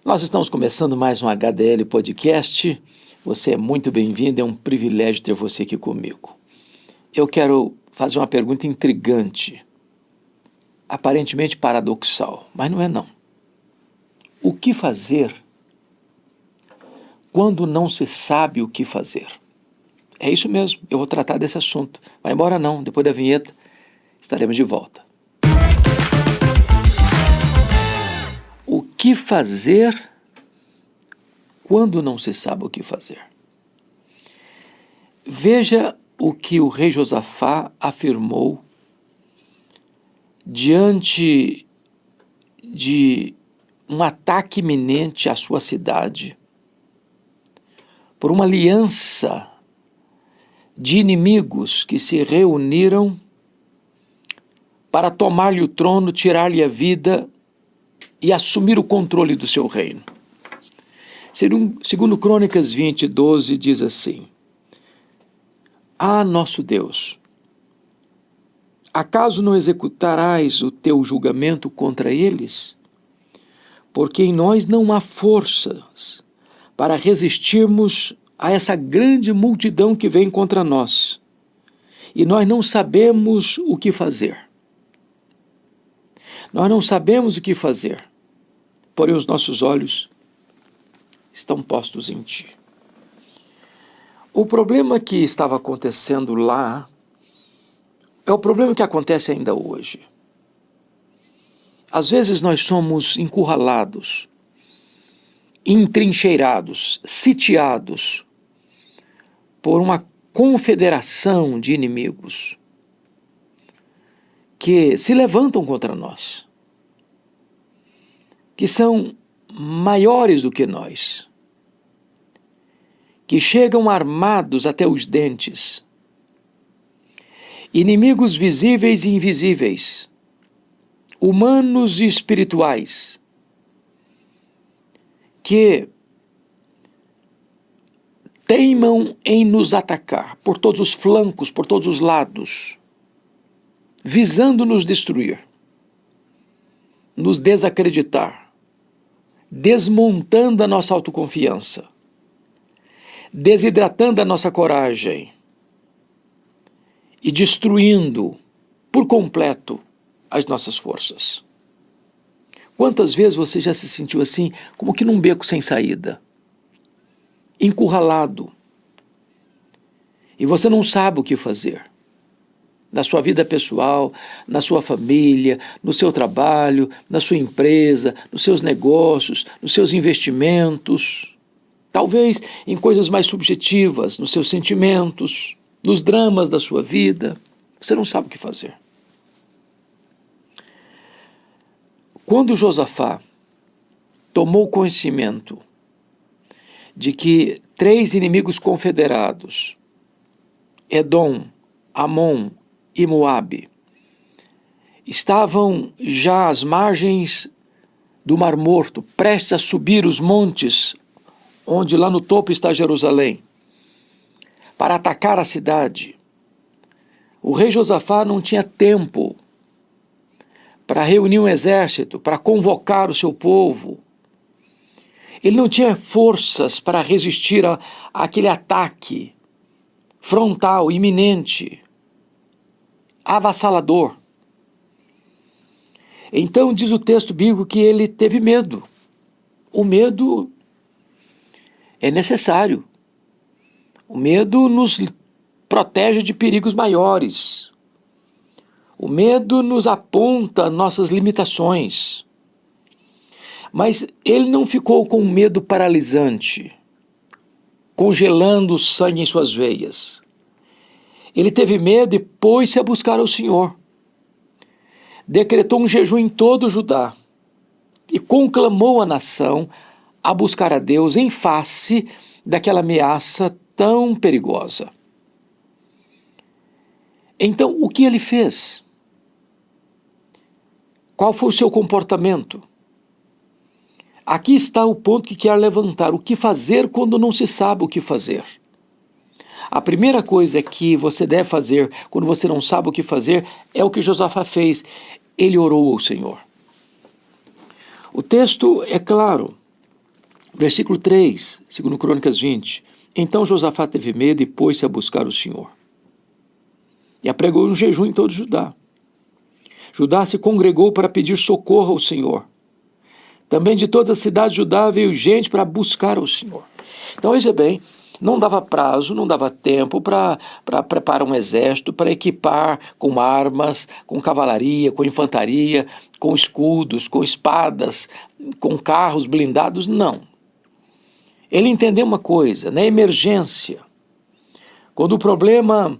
Nós estamos começando mais um HDL Podcast. Você é muito bem-vindo, é um privilégio ter você aqui comigo. Eu quero fazer uma pergunta intrigante, aparentemente paradoxal, mas não é não. O que fazer quando não se sabe o que fazer? É isso mesmo, eu vou tratar desse assunto. Vai embora não, depois da vinheta estaremos de volta. O que fazer quando não se sabe o que fazer? Veja o que o rei Josafá afirmou diante de um ataque iminente à sua cidade por uma aliança de inimigos que se reuniram para tomar-lhe o trono, tirar-lhe a vida e assumir o controle do seu reino. Segundo Crônicas 20:12 diz assim: Ah, nosso Deus, acaso não executarás o teu julgamento contra eles? Porque em nós não há forças para resistirmos a essa grande multidão que vem contra nós, e nós não sabemos o que fazer. Nós não sabemos o que fazer, porém os nossos olhos estão postos em Ti. O problema que estava acontecendo lá é o problema que acontece ainda hoje. Às vezes nós somos encurralados, entrincheirados, sitiados por uma confederação de inimigos que se levantam contra nós, que são maiores do que nós, que chegam armados até os dentes, inimigos visíveis e invisíveis, humanos e espirituais, que teimam em nos atacar por todos os flancos, por todos os lados, visando nos destruir, nos desacreditar, desmontando a nossa autoconfiança, desidratando a nossa coragem e destruindo por completo as nossas forças. Quantas vezes você já se sentiu assim, como que num beco sem saída, encurralado, e você não sabe o que fazer? Na sua vida pessoal, na sua família, no seu trabalho, na sua empresa, nos seus negócios, nos seus investimentos, talvez em coisas mais subjetivas, nos seus sentimentos, nos dramas da sua vida. Você não sabe o que fazer. Quando Josafá tomou conhecimento de que 3 inimigos confederados, Edom, Amon e Moabe, estavam já às margens do Mar Morto, prestes a subir os montes, onde lá no topo está Jerusalém, para atacar a cidade, o rei Josafá não tinha tempo para reunir um exército, para convocar o seu povo. Ele não tinha forças para resistir àquele ataque frontal, iminente, avassalador. Então diz o texto bíblico que ele teve medo. O medo é necessário. O medo nos protege de perigos maiores. O medo nos aponta nossas limitações. Mas ele não ficou com um medo paralisante, congelando o sangue em suas veias. Ele teve medo e pôs-se a buscar ao Senhor. Decretou um jejum em todo o Judá e conclamou a nação a buscar a Deus em face daquela ameaça tão perigosa. Então, o que ele fez? Qual foi o seu comportamento? Aqui está o ponto que quero levantar. O que fazer quando não se sabe o que fazer? A primeira coisa que você deve fazer quando você não sabe o que fazer é o que Josafá fez. Ele orou ao Senhor. O texto é claro. Versículo 3, segundo Crônicas 20. Então Josafá teve medo e pôs-se a buscar o Senhor. E apregou um jejum em todo Judá. Judá se congregou para pedir socorro ao Senhor. Também de todas as cidades de Judá veio gente para buscar o Senhor. Então, veja bem, não dava prazo, não dava tempo para preparar um exército, para equipar com armas, com cavalaria, com infantaria, com escudos, com espadas, com carros blindados, não. Ele entendeu uma coisa, na emergência, quando o problema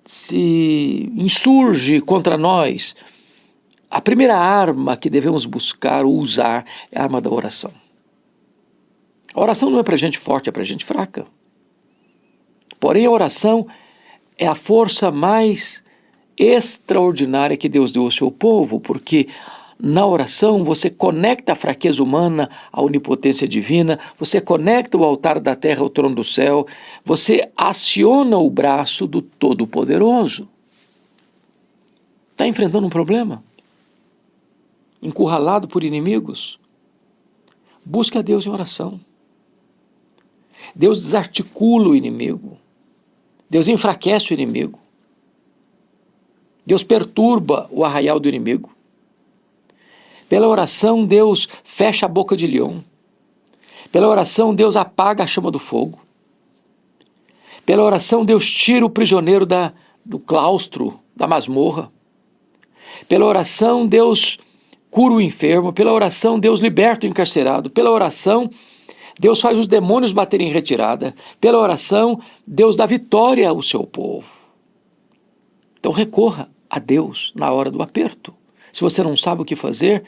se insurge contra nós, a primeira arma que devemos buscar ou usar é a arma da oração. A oração não é para gente forte, é para gente fraca. Porém, a oração é a força mais extraordinária que Deus deu ao seu povo, porque na oração você conecta a fraqueza humana à onipotência divina, você conecta o altar da terra ao trono do céu, você aciona o braço do Todo-Poderoso. Está enfrentando um problema? Encurralado por inimigos? Busque a Deus em oração. Deus desarticula o inimigo. Deus enfraquece o inimigo. Deus perturba o arraial do inimigo. Pela oração, Deus fecha a boca de leão. Pela oração, Deus apaga a chama do fogo. Pela oração, Deus tira o prisioneiro do claustro, da masmorra. Pela oração, Deus cura o enfermo. Pela oração, Deus liberta o encarcerado. Pela oração, Deus faz os demônios baterem em retirada. Pela oração, Deus dá vitória ao seu povo. Então recorra a Deus na hora do aperto. Se você não sabe o que fazer,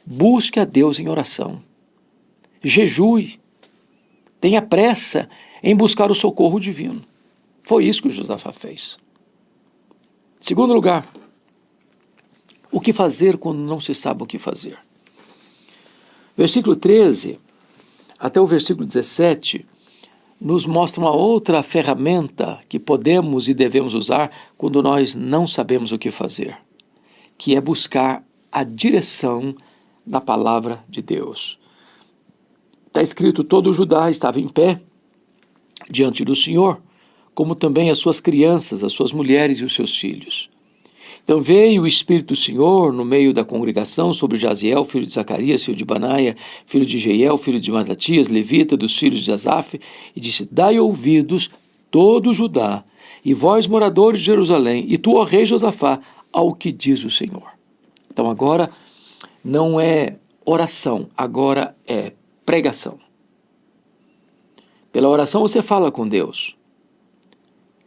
busque a Deus em oração. Jejue. Tenha pressa em buscar o socorro divino. Foi isso que o Josafá fez. Segundo lugar, o que fazer quando não se sabe o que fazer? Versículo 13 até o versículo 17 nos mostra uma outra ferramenta que podemos e devemos usar quando nós não sabemos o que fazer, que é buscar a direção da palavra de Deus. Está escrito: todo Judá estava em pé diante do Senhor, como também as suas crianças, as suas mulheres e os seus filhos. Então veio o Espírito do Senhor no meio da congregação sobre Jaziel, filho de Zacarias, filho de Banaia, filho de Jeiel, filho de Matatias, levita dos filhos de Asaf, e disse: dai ouvidos todo Judá, e vós moradores de Jerusalém, e tu, ó rei Josafá, ao que diz o Senhor. Então agora não é oração, agora é pregação. Pela oração você fala com Deus.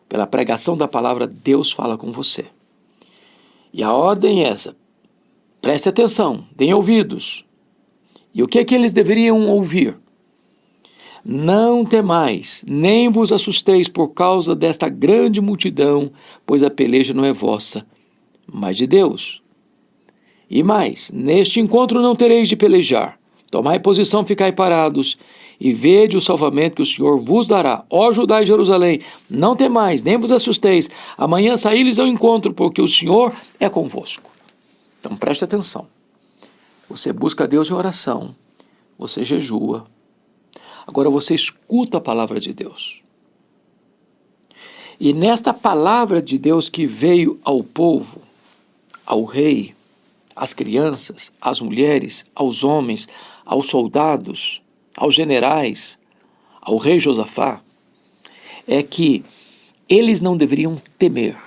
Pela pregação da palavra, Deus fala com você. E a ordem é essa: preste atenção, deem ouvidos. E o que é que eles deveriam ouvir? Não temais, nem vos assusteis por causa desta grande multidão, pois a peleja não é vossa, mas de Deus. E mais, neste encontro não tereis de pelejar. Tomai posição, ficai parados, e vede o salvamento que o Senhor vos dará. Ó Judá e Jerusalém, não temais, nem vos assusteis. Amanhã saí-lhes ao encontro, porque o Senhor é convosco. Então preste atenção. Você busca a Deus em oração, você jejua. Agora você escuta a palavra de Deus. E nesta palavra de Deus que veio ao povo, ao rei, às crianças, às mulheres, aos homens, aos soldados, aos generais, ao rei Josafá, é que eles não deveriam temer.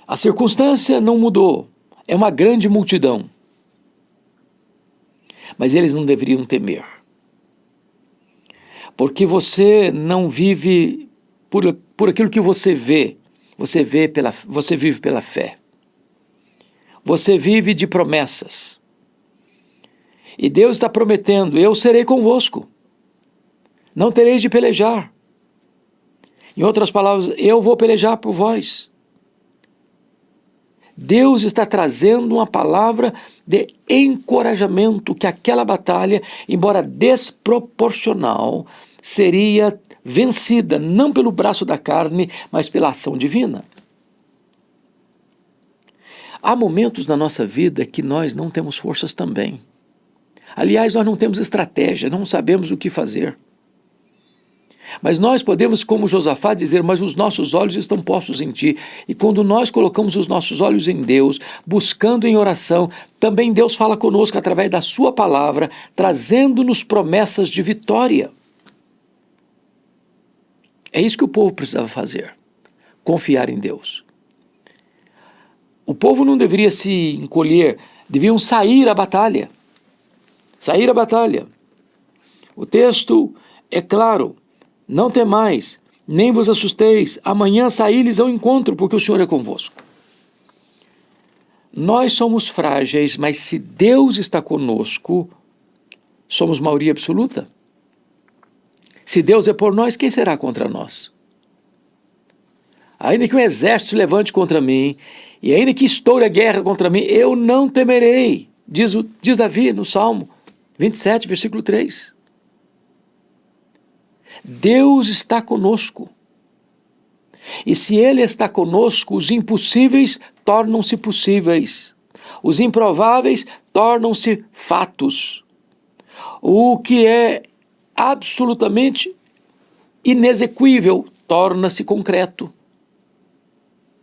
A circunstância não mudou, é uma grande multidão, mas eles não deveriam temer, porque você não vive por aquilo que você vê, você vive pela fé, você vive de promessas. E Deus está prometendo: eu serei convosco, não tereis de pelejar. Em outras palavras, eu vou pelejar por vós. Deus está trazendo uma palavra de encorajamento que aquela batalha, embora desproporcional, seria vencida não pelo braço da carne, mas pela ação divina. Há momentos na nossa vida que nós não temos forças também. Aliás, nós não temos estratégia, não sabemos o que fazer. Mas nós podemos, como Josafá, dizer, mas os nossos olhos estão postos em ti. E quando nós colocamos os nossos olhos em Deus, buscando em oração, também Deus fala conosco através da sua palavra, trazendo-nos promessas de vitória. É isso que o povo precisava fazer, confiar em Deus. O povo não deveria se encolher, deviam sair à batalha. Sair à batalha. O texto é claro. Não temais, nem vos assusteis, amanhã saí-lhes ao encontro, porque o Senhor é convosco. Nós somos frágeis, mas se Deus está conosco, somos maioria absoluta. Se Deus é por nós, quem será contra nós? Ainda que um exército se levante contra mim, e ainda que estoure a guerra contra mim, eu não temerei, diz Davi no Salmo 27, versículo 3. Deus está conosco. E se Ele está conosco, os impossíveis tornam-se possíveis. Os improváveis tornam-se fatos. O que é absolutamente inexequível torna-se concreto.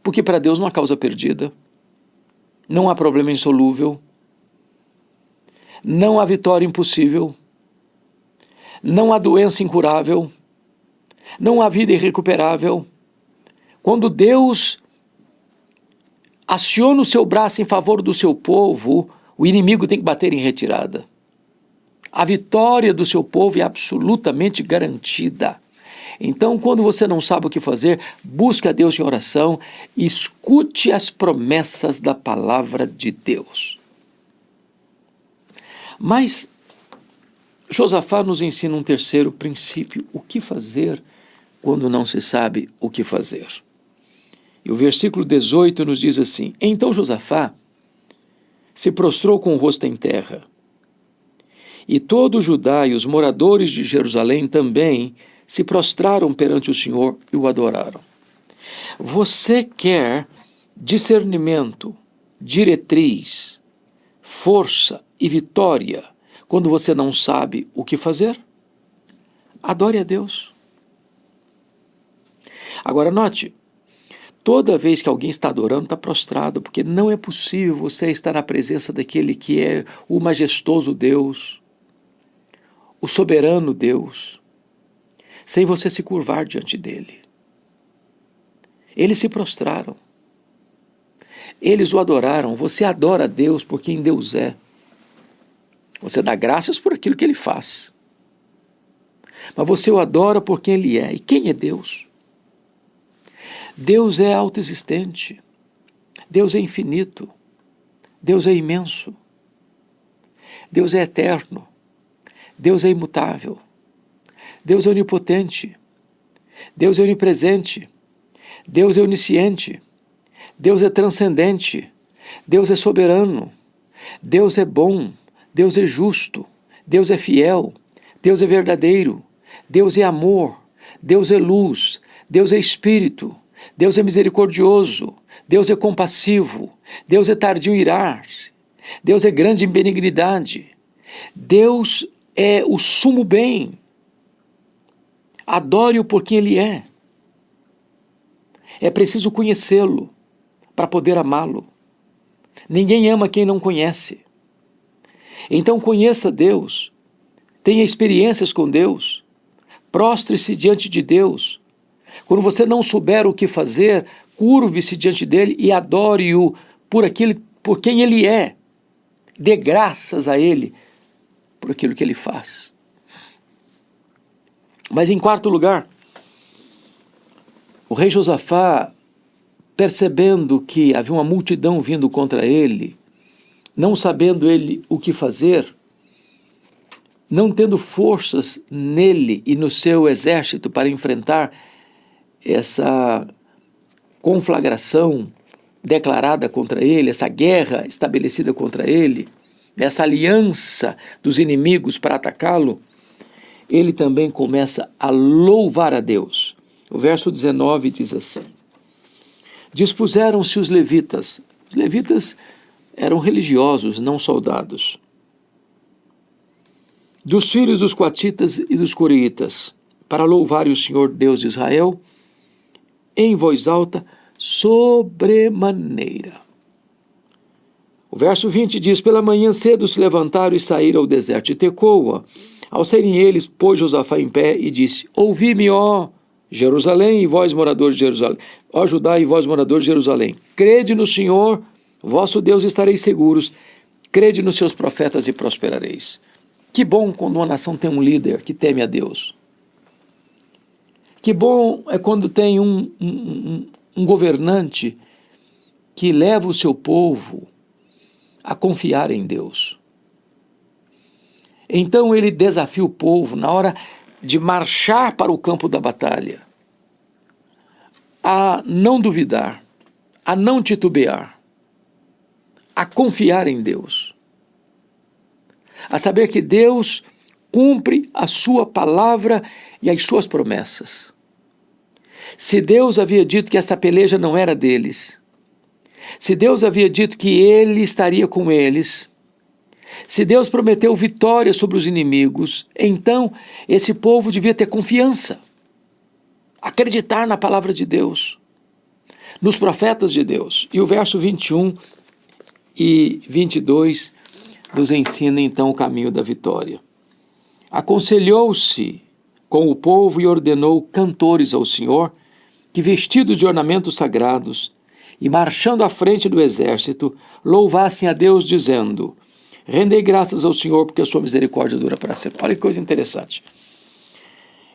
Porque para Deus não há causa perdida, não há problema insolúvel, não há vitória impossível, não há doença incurável, não há vida irrecuperável. Quando Deus aciona o seu braço em favor do seu povo, o inimigo tem que bater em retirada. A vitória do seu povo é absolutamente garantida. Então, quando você não sabe o que fazer, busque a Deus em oração e escute as promessas da palavra de Deus. Mas Josafá nos ensina um terceiro princípio: o que fazer quando não se sabe o que fazer. E o versículo 18 nos diz assim: então Josafá se prostrou com o rosto em terra, e todo o Judá e os moradores de Jerusalém também se prostraram perante o Senhor e o adoraram. Você quer discernimento, diretriz, força e vitória quando você não sabe o que fazer? Adore a Deus. Agora note, toda vez que alguém está adorando, está prostrado, porque não é possível você estar na presença daquele que é o majestoso Deus, o soberano Deus, sem você se curvar diante dele. Eles se prostraram, eles o adoraram. Você adora a Deus por quem Deus é. Você dá graças por aquilo que Ele faz. Mas você o adora por quem Ele é. E quem é Deus? Deus é autoexistente. Deus é infinito. Deus é imenso. Deus é eterno. Deus é imutável. Deus é onipotente. Deus é onipresente. Deus é onisciente. Deus é transcendente. Deus é soberano. Deus é bom. Deus é justo, Deus é fiel, Deus é verdadeiro, Deus é amor, Deus é luz, Deus é espírito, Deus é misericordioso, Deus é compassivo, Deus é tardio em irar-se, Deus é grande em benignidade, Deus é o sumo bem. Adore-o por quem Ele é. É preciso conhecê-lo para poder amá-lo. Ninguém ama quem não conhece. Então conheça Deus, tenha experiências com Deus, prostre-se diante de Deus. Quando você não souber o que fazer, curve-se diante dele e adore-o por quem Ele é. Dê graças a Ele por aquilo que Ele faz. Mas em quarto lugar, o rei Josafá, percebendo que havia uma multidão vindo contra ele, não sabendo ele o que fazer, não tendo forças nele e no seu exército para enfrentar essa conflagração declarada contra ele, essa guerra estabelecida contra ele, essa aliança dos inimigos para atacá-lo, ele também começa a louvar a Deus. O verso 19 diz assim: dispuseram-se os levitas eram religiosos, não soldados. dos filhos dos coatitas e dos coreitas, para louvarem o Senhor Deus de Israel, em voz alta, sobremaneira. O verso 20 diz: pela manhã cedo se levantaram e saíram ao deserto de Tecoa. Ao serem eles, pôs Josafá em pé e disse: ouvi-me, ó Jerusalém, e vós moradores de Jerusalém, ó Judá, e vós moradores de Jerusalém, crede no Senhor, vosso Deus, estareis seguros, crede nos seus profetas e prosperareis. Que bom quando uma nação tem um líder que teme a Deus. Que bom é quando tem um governante que leva o seu povo a confiar em Deus. Então ele desafia o povo, na hora de marchar para o campo da batalha, a não duvidar, a não titubear, a confiar em Deus, a saber que Deus cumpre a sua palavra e as suas promessas. Se Deus havia dito que esta peleja não era deles, se Deus havia dito que ele estaria com eles, se Deus prometeu vitória sobre os inimigos, então esse povo devia ter confiança, acreditar na palavra de Deus, nos profetas de Deus. E o verso 21 e 22 nos ensina então o caminho da vitória. Aconselhou-se com o povo e ordenou cantores ao Senhor, que vestidos de ornamentos sagrados e marchando à frente do exército, louvassem a Deus dizendo: rendei graças ao Senhor, porque a sua misericórdia dura para sempre. Olha que coisa interessante.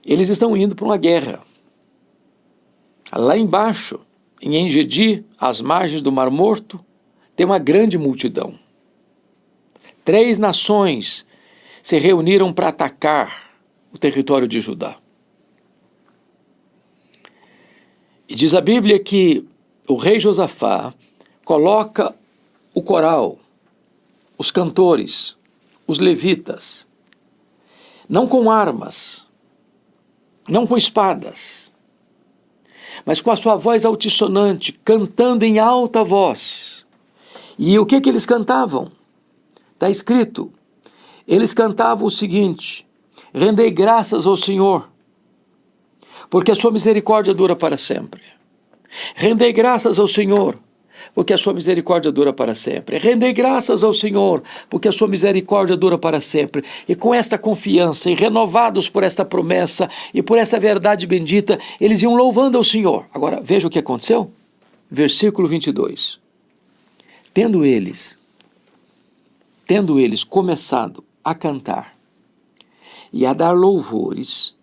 Eles estão indo para uma guerra. Lá embaixo, em En-Gedi, às margens do Mar Morto, tem uma grande multidão. 3 nações se reuniram para atacar o território de Judá. E diz a Bíblia que o rei Josafá coloca o coral, os cantores, os levitas, não com armas, não com espadas, mas com a sua voz altissonante, cantando em alta voz. E o que eles cantavam? Está escrito, eles cantavam o seguinte: rendei graças ao Senhor, porque a sua misericórdia dura para sempre. Rendei graças ao Senhor, porque a sua misericórdia dura para sempre. Rendei graças ao Senhor, porque a sua misericórdia dura para sempre. E com esta confiança, e renovados por esta promessa e por esta verdade bendita, eles iam louvando ao Senhor. Agora, veja o que aconteceu. Versículo 22. Tendo eles começado a cantar e a dar louvores,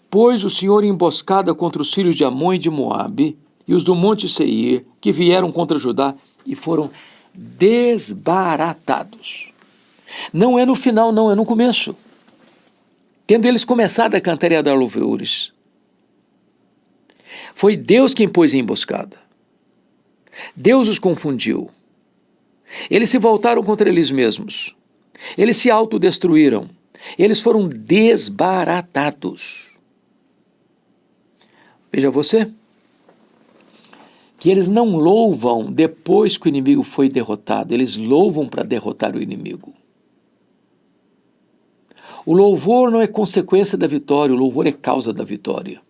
pôs o Senhor em emboscada contra os filhos de Amon e de Moabe e os do monte Seir, que vieram contra Judá e foram desbaratados. Não é no final, não, é no começo. Tendo eles começado a cantar e a dar louvores, foi Deus quem pôs em emboscada. Deus os confundiu. Eles se voltaram contra eles mesmos. Eles se autodestruíram. Eles foram desbaratados. Veja você, que eles não louvam depois que o inimigo foi derrotado, eles louvam para derrotar o inimigo. O louvor não é consequência da vitória, o louvor é causa da vitória.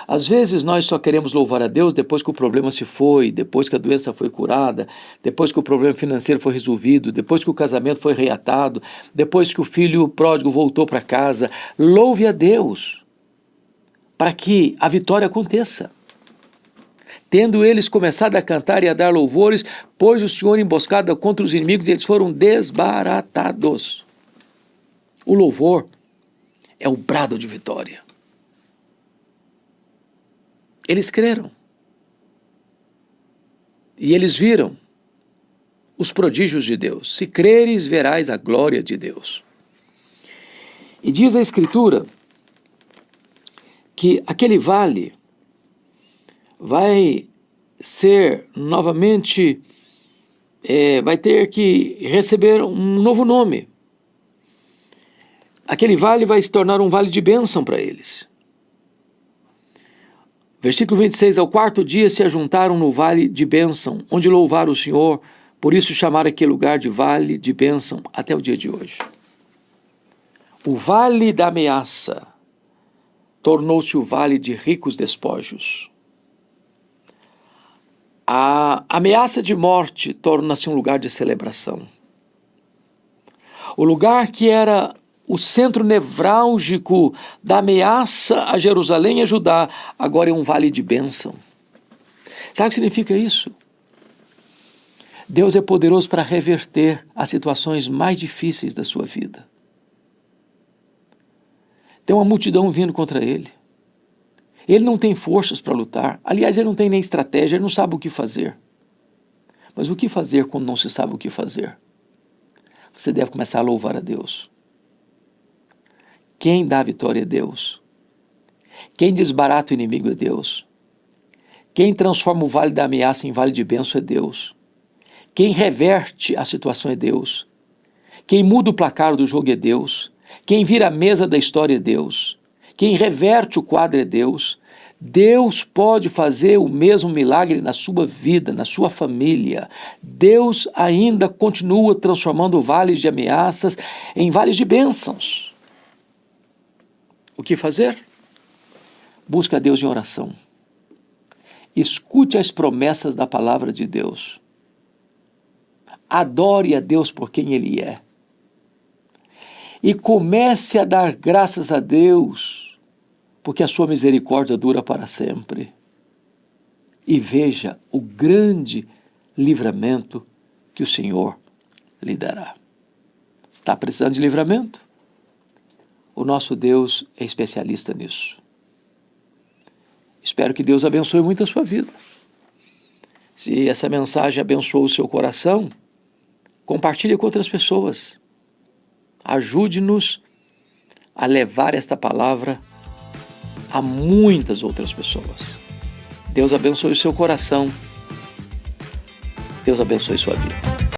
Às vezes nós só queremos louvar a Deus depois que o problema se foi, depois que a doença foi curada, depois que o problema financeiro foi resolvido, depois que o casamento foi reatado, depois que o filho pródigo voltou para casa. Louve a Deus para que a vitória aconteça. Tendo eles começado a cantar e a dar louvores, pôs o Senhor emboscada contra os inimigos e eles foram desbaratados. O louvor é o brado de vitória. Eles creram. E eles viram os prodígios de Deus. Se creres, verás a glória de Deus. E diz a Escritura que aquele vale vai ser novamente, vai ter que receber um novo nome. Aquele vale vai se tornar um vale de bênção para eles. Versículo 26, ao 4º dia se ajuntaram no vale de bênção, onde louvaram o Senhor, Por isso chamaram aquele lugar de Vale de Bênção até o dia de hoje. O Vale da Ameaça tornou-se o Vale de Ricos Despojos. A ameaça de morte torna-se um lugar de celebração. O lugar que era o centro nevrálgico da ameaça a Jerusalém e a Judá, agora é um vale de bênção. Sabe o que significa isso? Deus é poderoso para reverter as situações mais difíceis da sua vida. Tem uma multidão vindo contra ele. Ele não tem forças para lutar. Aliás, ele não tem nem estratégia, ele não sabe o que fazer. Mas o que fazer quando não se sabe o que fazer? Você deve começar a louvar a Deus. Quem dá a vitória é Deus. Quem desbarata o inimigo é Deus. Quem transforma o vale da ameaça em vale de bênção é Deus. Quem reverte a situação é Deus. Quem muda o placar do jogo é Deus. Quem vira a mesa da história é Deus. Quem reverte o quadro é Deus. Deus pode fazer o mesmo milagre na sua vida, na sua família. Deus ainda continua transformando vales de ameaças em vales de bênçãos. O que fazer? Busque a Deus em oração. Escute as promessas da palavra de Deus. Adore a Deus por quem Ele é. E comece a dar graças a Deus, porque a sua misericórdia dura para sempre. E veja o grande livramento que o Senhor lhe dará. Está precisando de livramento? O nosso Deus é especialista nisso. Espero que Deus abençoe muito a sua vida. Se essa mensagem abençoou o seu coração, compartilhe com outras pessoas. Ajude-nos a levar esta palavra a muitas outras pessoas. Deus abençoe o seu coração. Deus abençoe sua vida.